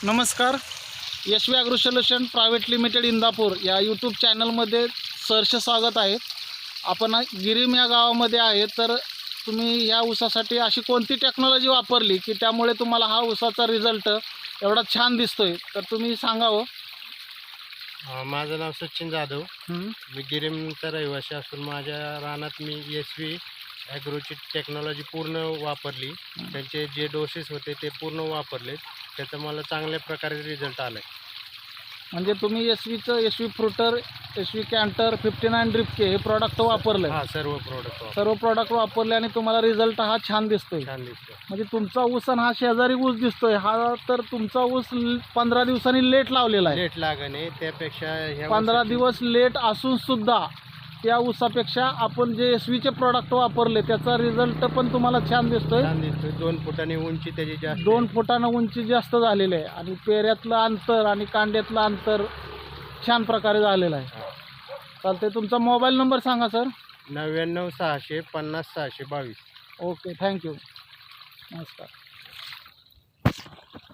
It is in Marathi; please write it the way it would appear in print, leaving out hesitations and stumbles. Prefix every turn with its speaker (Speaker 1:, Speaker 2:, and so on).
Speaker 1: नमस्कार. Yashvi agro solution private limited Indapur या यूट्यूब चॅनलमध्ये सहर्ष स्वागत आहे. आपण गिरीम या गावामध्ये आहे. तर तुम्ही या ऊसासाठी अशी कोणती टेक्नॉलॉजी वापरली की त्यामुळे तुम्हाला हा ऊसाचा रिझल्ट एवढा छान दिसतोय, तर तुम्ही सांगावं.
Speaker 2: माझं नाव सचिन जाधव. मी गिरीमचा रहिवासी असून माझ्या रानात मी यशवी ॲग्रोची टेक्नॉलॉजी पूर्ण वापरली. त्यांचे जे डोसेस होते ते पूर्ण वापरले. त्याचा मला चांगल्या प्रकारे रिझल्ट आला आहे.
Speaker 1: म्हणजे तुम्ही यशवी फ्रुटर, यशवी कॅन्टर, 59 ड्रिप के हे प्रॉडक्ट वापरले.
Speaker 2: हां, सर्व
Speaker 1: प्रॉडक्ट वापरले आणि तुम्हाला रिझल्ट हा छान दिसतोय. म्हणजे तुमचा ऊस आणि हा शेजारी ऊस दिसतोय, हा तर तुमचा ऊस 15 दिवसांनी लेट लावलेला आहे.
Speaker 2: लेट लागणे त्यापेक्षा
Speaker 1: 15 दिवस लेट असून सुद्धा त्या ऊसापेक्षा आपण जे यशवीचे प्रॉडक्ट वापरले त्याचा रिझल्ट पण तुम्हाला छान दिसतोय.
Speaker 2: 2 फुटांनी उंची त्याची जास्त,
Speaker 1: 2 फुटानं उंची जास्त झालेली आहे आणि पेऱ्यातलं अंतर आणि कांड्यातलं अंतर छान प्रकारे झालेलं आहे. चालते. तुमचा मोबाईल नंबर सांगा सर.
Speaker 2: 99 600 50 622.
Speaker 1: Okay, thank you. नमस्कार.